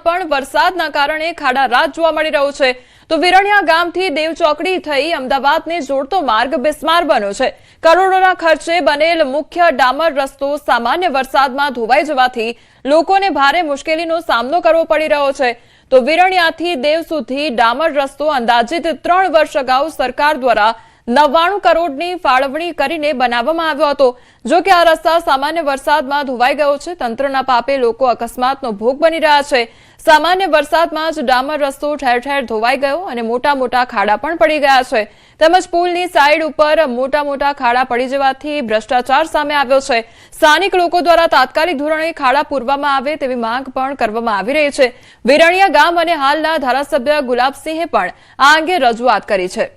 પણ વરસાદના કારણે ખાડા રાત જોવા મળી રહ્યો છે। તો વિરણિયા ગામથી દેવચોકડી થઈ અમદાવાદને જોડતો માર્ગ બિસ્માર બન્યો છે। કરોડોના ખર્ચે બનેલ મુખ્ય ડામર રસ્તો સામાન્ય વરસાદમાં ધોવાઈ જવાથી લોકોને ભારે મુશ્કેલીનો સામનો કરવો પડી રહ્યો છે। તો વિરણિયાથી દેવ સુધી ડામર રસ્તો અંદાજિત 3 વર્ષ અગાઉ સરકાર દ્વારા 99 કરોડની ફાળવણી કરીને બનાવવામાં આવ્યો હતો। જો કે આ રસ્તા સામાન્ય વરસાદમાં ધોવાઈ ગયો છે। તંત્રના પાપે લોકો અકસ્માતનો ભોગ બની રહ્યા છે। સામાન્ય વરસાદમાં જ ડામર રસ્તો ઠેર ઠેર ધોવાઈ ગયો અને મોટા મોટા ખાડા પણ પડી ગયા છે। તેમજ પુલની સાઈડ ઉપર મોટા મોટા ખાડા પડી જવાથી ભ્રષ્ટાચાર સામે આવ્યો છે। સ્થાનિક લોકો દ્વારા તાત્કાલિક ધોરણે ખાડા પૂરવામાં આવે તેવી માંગ પણ કરવામાં આવી રહી છે। વિરણિયા ગામ અને હાલના ધારાસભ્ય ગુલાબસિંહે પણ આ અંગે રજૂઆત કરી છે।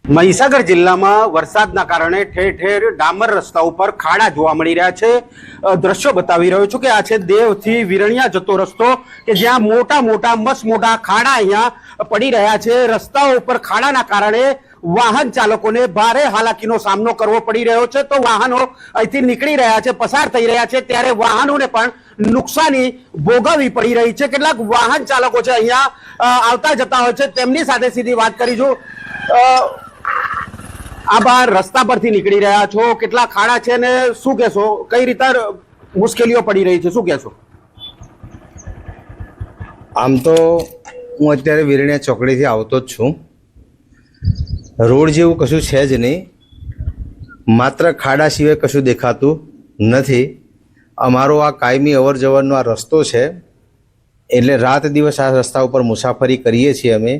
મહીસાગર જિલ્લામાં વરસાદના કારણે ઠેર ઠેર ડામર રસ્તા ઉપર ખાડા જોવા મળી રહ્યા છે। દ્રશ્યો બતાવી રહ્યો છું કે આ છે દેવથી વિરણિયા જતો રસ્તો કે જ્યાં મોટા મોટા મસ્ત મોટા ખાડા અહીંયા પડી રહ્યા છે। રસ્તાઓ ઉપર ખાડાના કારણે વાહન ચાલકોને ભારે હાલાકીનો સામનો કરવો પડી રહ્યો છે। તો વાહનો અહીંથી નીકળી રહ્યા છે, પસાર થઈ રહ્યા છે, ત્યારે વાહનોને પણ નુકસાની ભોગવવી પડી રહી છે। કેટલાક વાહન ચાલકો છે અહીંયા આવતા જતા હોય છે, તેમની સાથે સીધી વાત કરીશું। આ બહાર રસ્તા પરથી નીકળી રહ્યા છો, કેટલા ખાડા છે ને શું કહેશો, કઈ રીતે મુશ્કેલીઓ પડી રહી છે, શું કહેશો? આમ તો હું અત્યારે વિરણિયા ચોકડીથી આવતો જ છું। રોડ જેવું કશું છે જ નહીં, માત્ર ખાડા સિવાય કશું દેખાતું નથી। અમારો આ કાયમી અવર જવરનો આ રસ્તો છે, એટલે રાત દિવસ આ રસ્તા ઉપર મુસાફરી કરીએ છીએ અમે।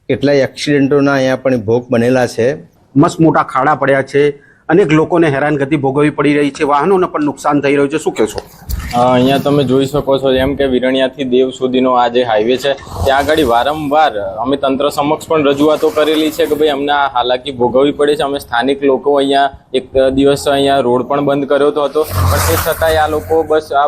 કેટલાય એક્સિડન્ટોના અહીંયા પણ ભોગ બનેલા છે। મસ્ત મોટા ખાડા પડ્યા છે, અનેક લોકોને હેરાનગતિ ભોગવવી પડી રહી છે, વાહનોને પણ નુકસાન થઈ રહ્યું છે, શું કહેશો? અહીંયા તમે જોઈ શકો છો એમ કે વિરણિયાથી દેવ સુધીનો આ જે હાઈવે છે ત્યાં આગળ વારંવાર અમે તંત્ર સમક્ષ પણ રજૂઆતો કરેલી છે કે ભાઈ અમને આ હાલાકી ભોગવવી પડે છે। અમે સ્થાનિક લોકો અહીંયા એક દિવસ અહીંયા રોડ પણ બંધ કર્યો હતો, પણ તે છતાંય આ લોકો બસ આ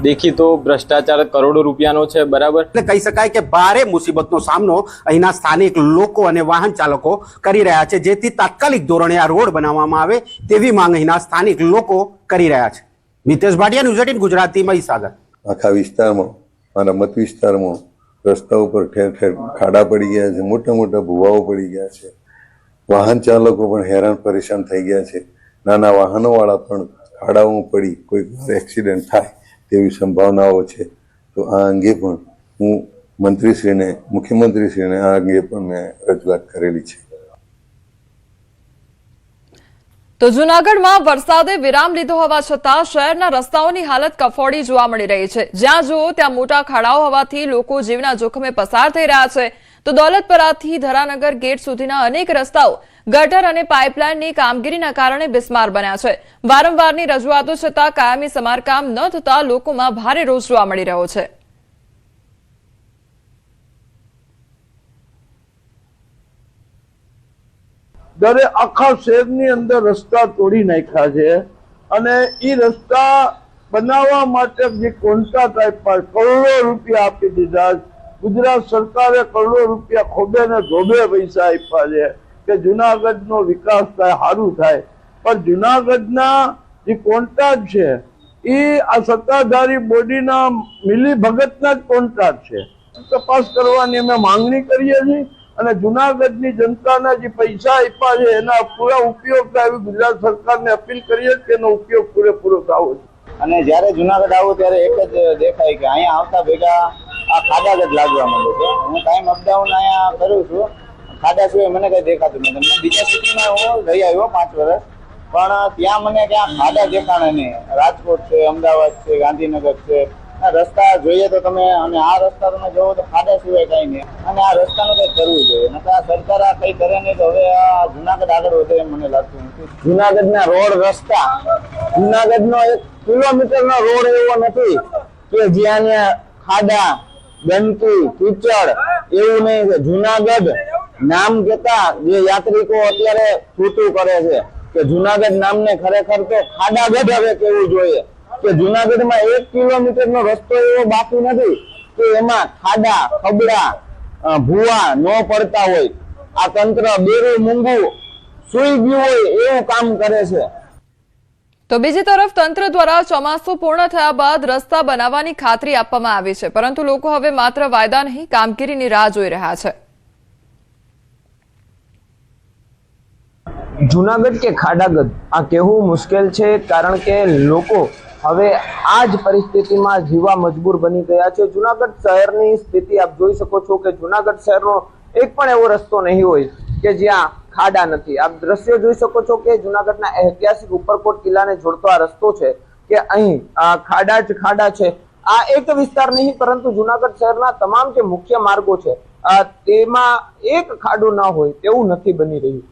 દેખી તો ભ્રષ્ટાચાર કરોડો રૂપિયાનો છે, બરાબર। એટલે કહી શકાય કે ભારે મુસીબતનો સામનો અહીંના સ્થાનિક લોકો અને વાહન ચાલકો કરી રહ્યા છે, જેથી તાત્કાલિક ધોરણે આ રોડ બનાવવામાં આવે તેવી માંગ અહીંના સ્થાનિક લોકો કરી રહ્યા છે। મિતેશ ભાટિયા, ન્યૂઝ 18 ગુજરાતી, મહીસાગર। આખા વિસ્તારમાં, મારા મત વિસ્તારમાં રસ્તા ઉપર ઠેર ઠેર ખાડા પડી ગયા છે, મોટા મોટા ભૂવાઓ પડી ગયા છે, વાહન ચાલકો પણ હેરાન પરેશાન થઈ ગયા છે, નાના વાહનોવાળા પણ ખાડાઓમાં પડી કોઈ એક્સિડન્ટ થાય તેવી સંભાવનાઓ છે। તો આ અંગે પણ હું મંત્રીશ્રીને, મુખ્યમંત્રીશ્રીને આ અંગે પણ મેં રજૂઆત કરેલી છે। તો જૂનાગઢમાં વરસાદે વિરામ લીધો હોવા છતાં શહેરના રસ્તાઓની હાલત કફોડી જોવા મળી રહી છે। જ્યાં જુઓ ત્યાં મોટા ખાડાઓ હોવાથી લોકો જીવના જોખમે પસાર થઈ રહ્યા છે। તો દોલતપરાથી ધરાનગર ગેટ સુધીના અનેક રસ્તાઓ ગટર અને પાઇપલાઇનની કામગીરીના કારણે બિસ્માર બન્યા છે। વારંવારની રજૂઆતો છતાં કાયમી સમારકામ ન થતા લોકોમાં ભારે રોષ જોવા મળી રહ્યો છે। દરે આખા શહેરની અંદર રસ્તા તોડી નાખ્યા છે અને એ રસ્તા બનાવવા માટે જે કોન્ટ્રાક્ટ આપ્યા કરોડો રૂપિયા આપી દીધા। ગુજરાત સરકારે કરોડો રૂપિયા ખોબે ને ધોબે પૈસા આપ્યા છે કે જુનાગઢનો વિકાસ થાય, સારું થાય, પણ જુનાગઢના જે કોન્ટ્રાક્ટ છે એ આ સત્તાધારી બોડીના મિલી ભગતના જ કોન્ટ્રાક્ટ છે। તપાસ કરવાની અમે માંગણી કરીએ છીએ અને જુનાગઢની જનતાના જે પૈસા આપ્યા છે એના પૂરા ઉપયોગ થાય એવી ગુજરાત સરકારને અપીલ કરીએ કે એનો ઉપયોગ પૂરેપૂરો થવો છે। અને જ્યારે જુનાગઢ આવું ત્યારે એક જ દેખાય કે અહીંયા આવતા ભેગા આ ખાડા જ લાગવા માંડે છે। હું કાયમ અપડાઉન અહીંયા કરું છું, ખાડા સિવાય મને કઈ દેખાતું નથી। મને બીજા સિટીમાં હું રહી આવ્યો 5 વર્ષ, પણ ત્યાં મને ક્યાં ખાડા દેખાણે નહીં। રાજકોટ છે, અમદાવાદ છે, ગાંધીનગર છે, રસ્તા જોઈએ તો તમે, અને આ રસ્તા તમે જોવો તો ખાડા સિવાય કઈ નહીં। અને આ રસ્તાનું કઈ કરવું જોઈએ, નકર આ સરકાર આ કઈ કરે નહીં તો હવે આ જુનાગઢ આગળ વધે એમ મને લાગતું નથી। જુનાગઢના રોડ રસ્તા, જુનાગઢનો 1 કિલોમીટરનો રોડ એવો નથી કે જ્યાં ખાડા, ગંદકી, કીચડ એવું નહીં છે। જુનાગઢ નામ કેતા જે યાત્રિકો અત્યારે છૂટું કરે છે કે જુનાગઢ નામને ખરેખર તો ખાડાગઢ હવે કેવું જોઈએ કે જુનાગઢમાં 1 કિલોમીટરનો રસ્તો એવો બાકી નથી કે એમાં ખાડા, ખબડા, ભૂવા ન પડતા હોય। આ તંત્ર બેરું મૂંગું સુઈ ગયું હોય એવું કામ કરે છે। તો બીજી તરફ તંત્ર દ્વારા ચોમાસું પૂર્ણ થયા બાદ રસ્તા બનાવવાની ખાતરી આપવામાં આવી છે, પરંતુ લોકો હવે માત્ર વાયદા નહીં કામગીરીની રાહ જોઈ રહ્યા છે. જુનાગઢ કે ખાડાગઢ આ કહેવું મુશ્કેલ છે, કારણ કે લોકો હવે આ જ પરિસ્થિતિમાં જીવવા મજબૂર બની ગયા છે. જુનાગઢ શહેરની સ્થિતિ આપ જોઈ શકો છો કે જુનાગઢ શહેરનો એક પણ એવો રસ્તો નહીં હોય કે જ્યાં ખાડા નથી. આપ દ્રશ્યો જોઈ શકો છો કે જુનાગઢના ઐતિહાસિક ઉપરકોટ કિલ્લાને જોડતો આ રસ્તો છે કે અહીં ખાડા જ ખાડા છે. આ એક વિસ્તાર નહીં, પરંતુ જુનાગઢ શહેરના તમામ જે મુખ્ય માર્ગો છે તેમાં એક ખાડો ન હોય તેવું નથી બની રહ્યું.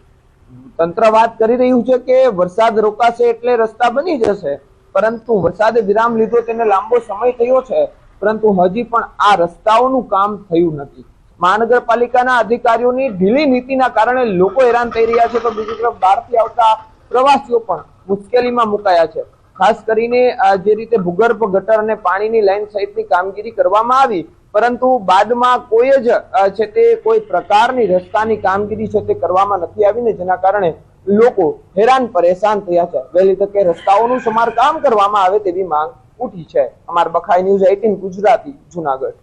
તંત્ર વાત કરી રહ્યું છે કે વરસાદ રોકાશે એટલે રસ્તા બની જશે, પરંતુ વરસાદે વિરામ લીધો, તેને લાંબો સમય થયો છે, પરંતુ હજી પણ આ રસ્તાઓનું કામ થયું નથી. મહાનગરપાલિકાના અધિકારીઓની ઢીલી નીતિના કારણે લોકો હેરાન થઈ રહ્યા છે, તો બીજી તરફ બહારથી આવતા પ્રવાસીઓ પણ મુશ્કેલીમાં મુકાયા છે. ખાસ કરીને જે રીતે ભૂગર્ભ ગટર અને પાણીની લાઈન સહિતની કામગીરી કરવામાં આવી, પરંતુ બાદમાં કોઈ જ છે તે કોઈ પ્રકારની રસ્તાની કામગીરી છે તે કરવામાં નથી આવીને જેના કારણે લોકો હેરાન પરેશાન થયા છે. વહેલી તકે રસ્તાઓનું સમારકામ કરવામાં આવે તેવી માંગ ઉઠી છે. અમારા બખાઈ ન્યૂઝ 18 ગુજરાતી જુનાગઢ.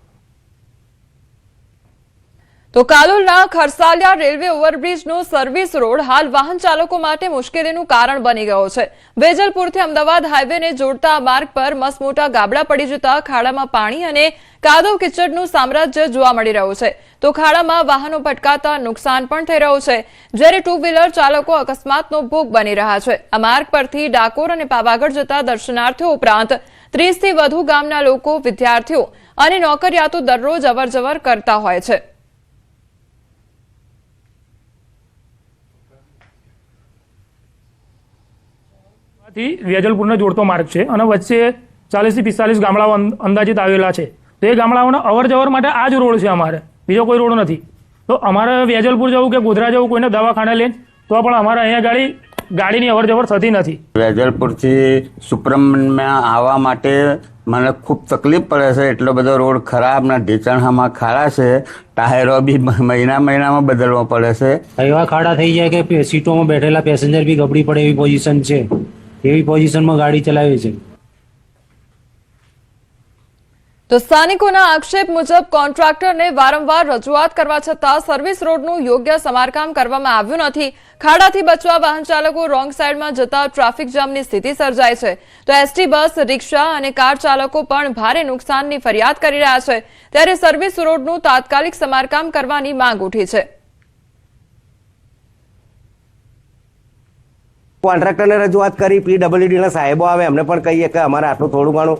તો કાલોલના ખરસાલિયા રેલવે ઓવરબ્રિજનો સર્વિસ રોડ હાલ વાહન ચાલકો માટે મુશ્કેલીનું કારણ બની ગયો છે. વેજલપુરથી અમદાવાદ હાઈવેને જોડતા માર્ગ પર મસમોટા ગાબડા પડી જતા ખાડામાં પાણી અને કાદવ કિચડનું સામ્રાજ્ય જોવા મળી રહ્યું છે. તો ખાડામાં વાહનો ભટકાતા નુકસાન પણ થઈ રહ્યું છે, જ્યારે ટુ વ્હીલર ચાલકો અકસ્માતનો ભોગ બની રહ્યા છે. આ માર્ગ પરથી ડાકોર અને પાવાગઢ જતા દર્શનાર્થીઓ ઉપરાંત 30 થી વધુ ગામના લોકો, વિદ્યાર્થીઓ અને નોકરિયાતો દરરોજ અવરજવર કરતા હોય છે. વેજલપુરને જોડતો માર્ગ છે અને વચ્ચે 40 થી 45 ગામડાઓ અંદાજિત આવેલા છે. તો એ ગામડાઓના અવર જવર માટે આ જ રોડ છે, અમારે બીજો કોઈ રોડ નથી. તો અમારે વેજલપુર જવું કે ગોધરા જવું, કોઈને દવાખાને લઈને તો પણ અમારે અહીંયા ગાડીની અવર જવર થતી નથી. વેજલપુરથી સુપ્રમણ્યમાં આવવા માટે મને ખૂબ તકલીફ પડે છે. એટલો બધો રોડ ખરાબ ને ઢીચણમાં ખાડા છે, ટાયરો બી મહિનામાં બદલવા પડે છે. એવા ખાડા થઈ જાય કે સીટોમાં બેઠેલા પેસેન્જર બી ગબડી પડે એવી પોઝિશન છે. એવી પોઝિશનમાં ગાડી ચલાવે છે. તો સ્થાનિકોના આક્ષેપ મુજબ કોન્ટ્રાક્ટરને વારંવાર રજૂઆત કરવા છતાં સર્વિસ રોડનું યોગ્ય સમારકામ કરવામાં આવ્યું નથી. ખાડાથી બચવા વાહન ચાલકો રોંગ સાઈડમાં જતા ટ્રાફિક જામની સ્થિતિ સર્જાય છે. તો એસટી બસ, રિક્ષા અને કાર ચાલકો પણ ભારે નુકસાનની ફરિયાદ કરી રહ્યા છે, ત્યારે સર્વિસ રોડનું તાત્કાલિક સમારકામ કરવાની માંગ ઉઠી છે. કોન્ટ્રાક્ટરને રજૂઆત કરી, પીડબ્લ્યુડીના સાહેબો આવે એમને પણ કહીએ કે અમારે આટલું થોડું ઘણું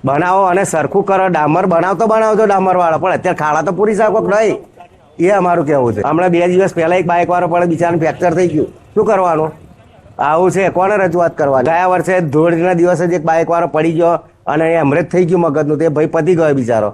બનાવો અને સરખું કરો. ડામર બનાવતો ડામર વાળો, પણ અત્યારે ખાડા તો પૂરી શકો નહીં, એ અમારું કહેવું છે. હમણાં 2 દિવસ પહેલા એક બાઇક વાળો પણ બિચારાને ફ્રેક્ચર થઈ ગયું. શું કરવાનું? આવું છે, કોને રજૂઆત કરવાની? ગયા વર્ષે ધૂળના દિવસે જ એક બાઇક વાળો પડી ગયો અને હેમરેજ થઈ ગયું મગજનું, તે ભાઈ પતી ગયો બિચારો.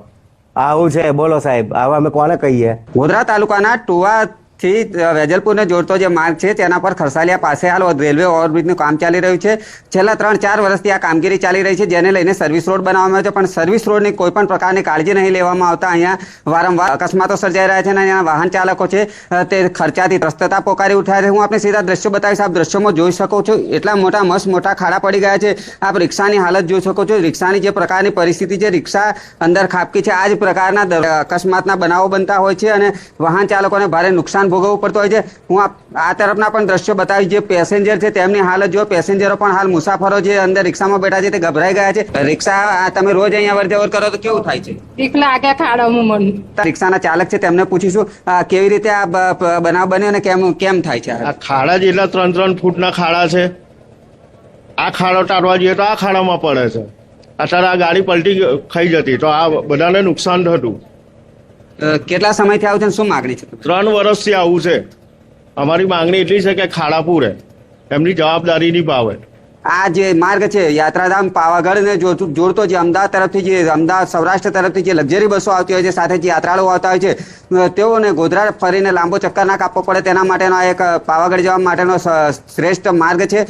આવું છે, બોલો સાહેબ, હવે અમે કોને કહીએ? ગોધરા તાલુકાના ટુવા થી વેજલપુરને જોડતો જે માર્ગ છે તેના પર ખરસાલિયા પાસે હાલ રેલવે ઓવરબ્રિજનું કામ ચાલી રહ્યું છે. છેલ્લા 3-4 વર્ષથી આ કામગીરી ચાલી રહી છે, જેને લઈને સર્વિસ રોડ બનાવવામાં આવ્યો છે, પણ સર્વિસ રોડની કોઈ પણ પ્રકારની કાળજી નહીં લેવામાં આવતા અહીંયા વારંવાર અકસ્માતો સર્જાઈ રહ્યા છે અને અહીંયા વાહન ચાલકો છે તે ખર્ચાથી ત્રસ્તતા પોકારી ઉઠ્યા છે. હું આપને સીધા દ્રશ્યો બતાવીશ. આપ દ્રશ્યોમાં જોઈ શકો છો એટલા મોટા ખાડા પડી ગયા છે. આપ રિક્ષાની હાલત જોઈ શકો છો. રિક્ષાની જે પ્રકારની પરિસ્થિતિ છે, રિક્ષા અંદર ખાબકી છે. આ જ પ્રકારના અકસ્માતના બનાવો બનતા હોય છે અને વાહન ચાલકોને ભારે નુકસાન ભોગવવું પડતું હોય છે. હું આ તરફના પણ દ્રશ્યો બતાવીશ. જે પેસેન્જર છે તેમની હાલત જો. પેસેન્જરો પણ હાલ મુસાફરો જે અંદર રિક્ષામાં બેઠા છે તે ગભરાઈ ગયા છે. રિક્ષા તમે રોજ અહીંયા અવર-જવર કરો તો કેવું થાય છે? રિક્ષાના ચાલક છે તેમને પૂછીશું કેવી રીતે આ બનાવ બન્યો અને કેમ થાય છે? આ ખાડા જેટલા 3-3 ફૂટના ખાડા છે. આ ખાડો ટાળવા જઈએ તો આ ખાડામાં પડે છે. અત્યારે આ ગાડી પલટી ખાઈ જતી તો આ બધાને નુકસાન થતું. કેટલા સમયથી આવું છે, શું માંગણી છે? 3 વર્ષથી આવું છે. અમારી માંગણી એટલી છે કે ખાડા પૂરે, એમની જવાબદારી નિભાવે. આ જે માર્ગ છે યાત્રાધામ પાવાગઢને જોડતો જે અમદાવાદ તરફથી જે અમદાવાદ સૌરાષ્ટ્ર તરફથી જે લક્ઝરી બસો આવતી હોય છે, સાથે જે યાત્રાળુઓ આવતા હોય છે, તેઓને ગોધરા ફરીને લાંબો ચક્કર ના કાપવો પડે તેના માટેનો એક પાવાગઢ જવા માટેનો શ્રેષ્ઠ માર્ગ છે.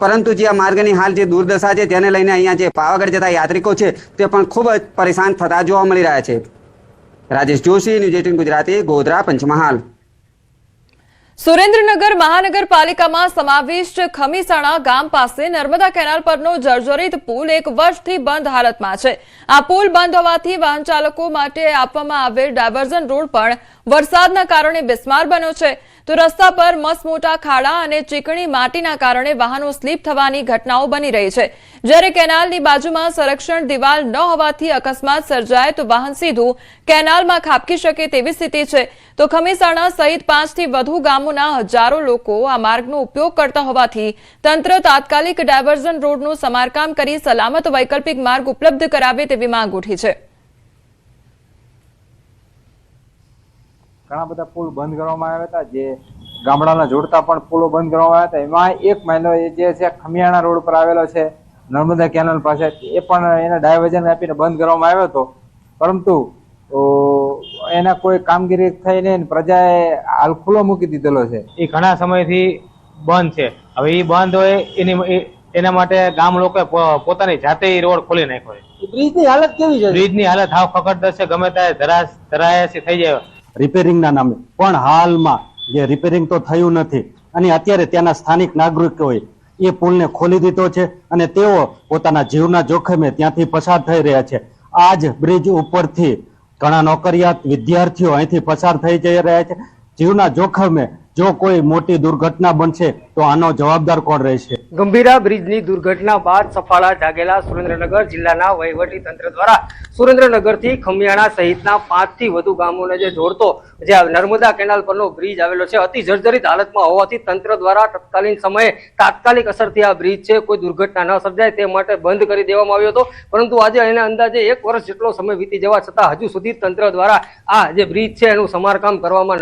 પરંતુ જે આ માર્ગની હાલ જે દુર્દશા છે તેને લઈને અહીંયા જે પાવાગઢ જતા યાત્રિકો છે તે પણ ખૂબ જ પરેશાન થતા જોવા મળી રહ્યા છે. રાજેશ જોશી, ન્યૂઝ 18 ગુજરાતી, ગોધરા, પંચમહાલ. સુરેન્દ્રનગર મહાનગરપાલિકામાં સમાવિષ્ટ ખમીસાણા ગામ પાસે નર્મદા કેનાલ પરનો જર્જરિત પુલ એક વર્ષથી બંધ હાલતમાં છે। આ પુલ બંધ હોવાથી વાહન ચાલકો માટે આપવામાં આવેલ ડાયવર્ઝન રોડ પણ વરસાદના કારણે બિસ્માર બન્યો છે। તો રસ્તા પર મસમોટા ખાડા અને ચીકણી માટીના કારણે વાહનો સ્લીપ થવાની ઘટનાઓ બની રહી છે। જ્યારે કેનાલની બાજુમાં સંરક્ષણ દિવાલ ન હોવાથી અકસ્માત સર્જાય તો વાહન સીધું કેનાલમાં ખાબકી શકે તેવી સ્થિતિ છે। તો ખમીસાણા સહિત 5 થી વધુ ગામોના હજારો લોકો આ માર્ગનો ઉપયોગ કરતા હોવાથી તંત્ર તાત્કાલિક ડાયવર્ઝન રોડનું સમારકામ કરી સલામત વૈકલ્પિક માર્ગ ઉપલબ્ધ કરાવે તેવી માંગ ઉઠી છે। ઘણા બધા પુલ બંધ કરવામાં આવ્યા હતા, જે ગામડાના જોડતા પણ પુલો બંધ કરવામાં આવ્યા હતા। એમાં એક મહિનો જે છે ખમિયાણા રોડ પર આવેલો છે નર્મદા કેનાલ પાસે, એ પણ એને ડાયવર્ઝન આપીને બંધ કરવામાં આવ્યો હતો, પરંતુ એના કોઈ કામગીરી થઈ નહીં। પ્રજાએ હાલ ખુલ્લો મૂકી દીધેલો છે। એ ઘણા સમયથી બંધ છે। હવે એ બંધ હોય એના માટે ગામ લોકોએ પોતાની જાતે રોડ ખોલી નાખ્યો છે। બ્રિજની હાલત કેવી છે? બ્રિજની હાલત હાવ ખખડદસ છે, ગમે ત્યારે ધરાયાસી થઈ જાય। રિપેરિંગના નામે પણ હાલમાં જે રિપેરિંગ તો થયું નથી અને અત્યારે ત્યાંના સ્થાનિક નાગરિકોએ એ પુલને ખોલી દીધો છે અને તેઓ પોતાના જીવના જોખમે ત્યાંથી પસાર થઈ રહ્યા છે। આ જ બ્રિજ ઉપરથી ઘણા નોકરિયાત વિદ્યાર્થીઓ અહીંથી પસાર થઈ જઈ રહ્યા છે। જીવના જોખમે જો કોઈ મોટી દુર્ઘટના બનશે તો આનો જવાબદાર કોણ રહેશે? ગંભીરા બ્રિજની દુર્ઘટના બાદ સફાળા જાગેલા સુરેન્દ્રનગર જિલ્લાના વહીવટી તંત્ર દ્વારા સુરેન્દ્રનગરથી ખમિયાણા સહિતના 5 થી વધુ ગામોને જે જોડતો જે નર્મદા કેનાલ પરનો બ્રિજ આવેલો છે અતિ જર્જરિત હાલતમાં હોવાથી તંત્ર દ્વારા તત્કાલીન સમયે તાત્કાલિક અસરથી આ બ્રિજ છે કોઈ દુર્ઘટના ન સર્જાય તે માટે બંધ કરી દેવામાં આવ્યો હતો, પરંતુ આજે એને અંદાજે 1 વર્ષ જેટલો સમય વીતી જવા છતાં હજુ સુધી તંત્ર દ્વારા આ જે બ્રિજ છે એનું સમારકામ કરવામાં